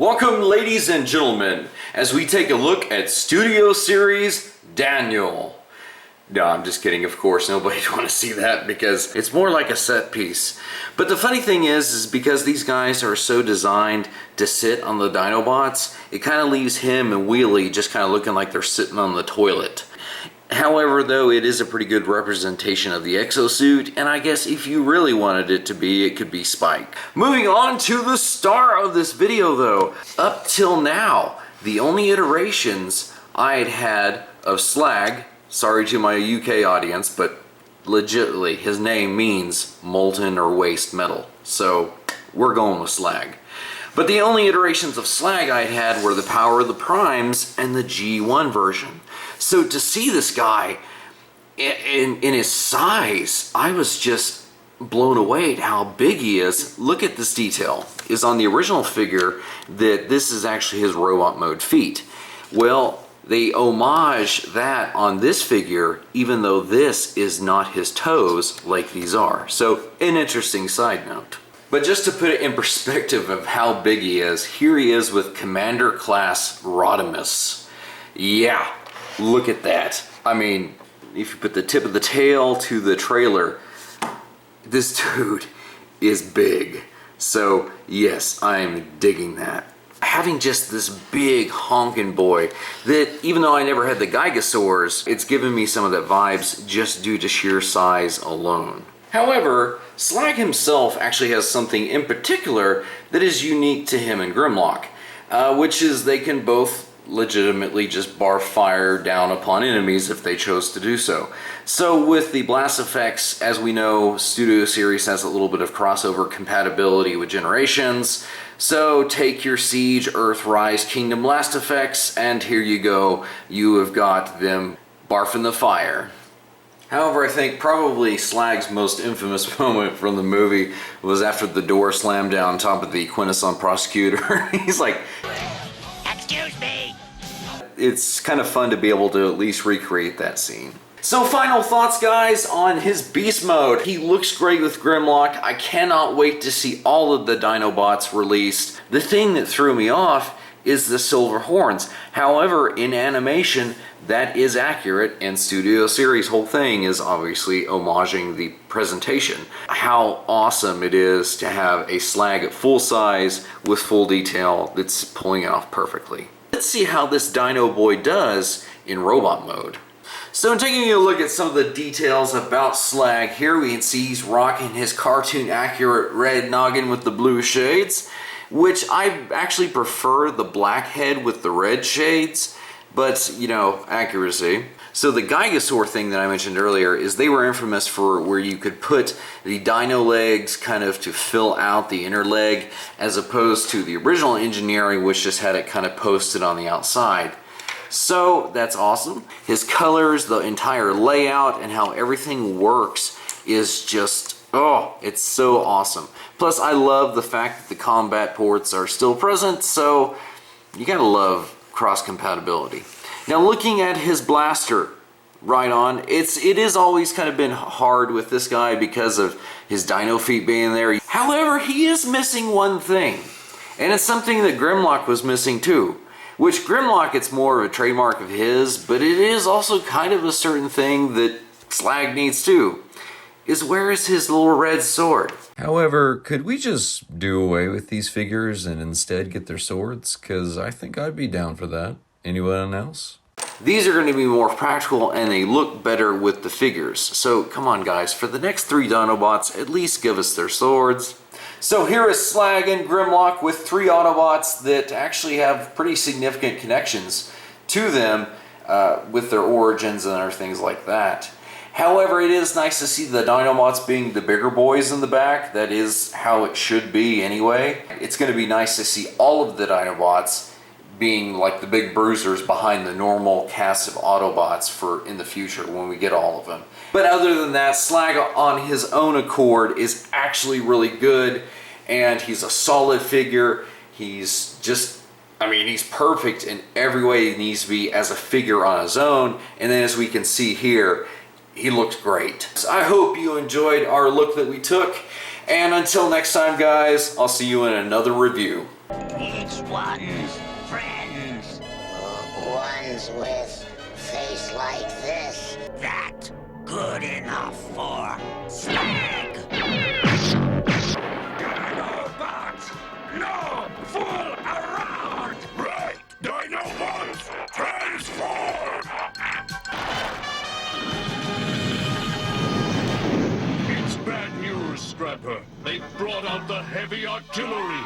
Welcome, ladies and gentlemen, as we take a look at Studio Series Daniel. No, I'm just kidding, of course, nobody'd want to see that because it's more like a set piece. But the funny thing is because these guys are so designed to sit on the Dinobots, it kind of leaves him and Wheelie just kind of looking like they're sitting on the toilet. However, though, it is a pretty good representation of the exosuit, and I guess if you really wanted it to be, it could be Spike. Moving on to the star of this video, though. Up till now, the only iterations I had of Slag, sorry to my UK audience, but legitimately, his name means molten or waste metal, so we're going with Slag. But the only iterations of Slag I had were the Power of the Primes and the G1 version. So to see this guy in his size, I was just blown away at how big he is. Look at this detail. Is on the original figure that this is actually his robot mode feet. Well, they homage that on this figure, even though this is not his toes like these are. So an interesting side note. But just to put it in perspective of how big he is, here he is with Commander Class Rodimus. Yeah. Look at that. I mean, if you put the tip of the tail to the trailer, this dude is big. So yes, I'm digging that. Having just this big honking boy that, even though I never had the Gigasaurs, it's given me some of that vibes just due to sheer size alone. However, Slag himself actually has something in particular that is unique to him and Grimlock, which is they can both legitimately just barf fire down upon enemies if they chose to do so. So with the blast effects, as we know, Studio Series has a little bit of crossover compatibility with Generations. So take your Siege, Earthrise, Kingdom blast effects, and here you go. You have got them barfing the fire. However, I think probably Slag's most infamous moment from the movie was after the door slammed down on top of the Quintesson prosecutor. He's like, "Excuse me." It's kind of fun to be able to at least recreate that scene. So final thoughts, guys, on his beast mode. He looks great with Grimlock. I cannot wait to see all of the Dinobots released. The thing that threw me off is the silver horns. However, in animation, that is accurate, and Studio Series' whole thing is obviously homaging the presentation. How awesome it is to have a Slag at full size with full detail that's pulling it off perfectly. Let's see how this Dino Boy does in robot mode. So taking a look at some of the details about Slag, here we can see he's rocking his cartoon accurate red noggin with the blue shades, which I actually prefer the black head with the red shades, but you know, accuracy. So the Gigasaur thing that I mentioned earlier is they were infamous for where you could put the dino legs kind of to fill out the inner leg, as opposed to the original engineering, which just had it kind of posted on the outside. So that's awesome. His colors, the entire layout, and how everything works is just, oh, it's so awesome. Plus, I love the fact that the combat ports are still present, so you gotta love cross-compatibility. Now, looking at his blaster, right on, it is always kind of been hard with this guy because of his dino feet being there. However, he is missing one thing, and it's something that Grimlock was missing too. Which Grimlock, it's more of a trademark of his, but it is also kind of a certain thing that Slag needs too, is where is his little red sword? However, could we just do away with these figures and instead get their swords? Because I think I'd be down for that. Anyone else? These are going to be more practical and they look better with the figures. So come on guys, for the next 3 Dinobots, at least give us their swords. So here is Slaggin Grimlock with 3 Autobots that actually have pretty significant connections to them with their origins and other things like that. However, it is nice to see the Dinobots being the bigger boys in the back. That is how it should be anyway. It's going to be nice to see all of the Dinobots being like the big bruisers behind the normal cast of Autobots for in the future when we get all of them. But other than that, Slag on his own accord is actually really good, and he's a solid figure. He's just, I mean, he's perfect in every way he needs to be as a figure on his own, and then as we can see here, he looks great. So I hope you enjoyed our look that we took, and until next time guys, I'll see you in another review. Each one's friends. Ones with face like this. That good enough for Slag. Dinobot! No! Fool around! Right! Dinobots! Transform! It's bad news, Scrapper. They brought out the heavy artillery.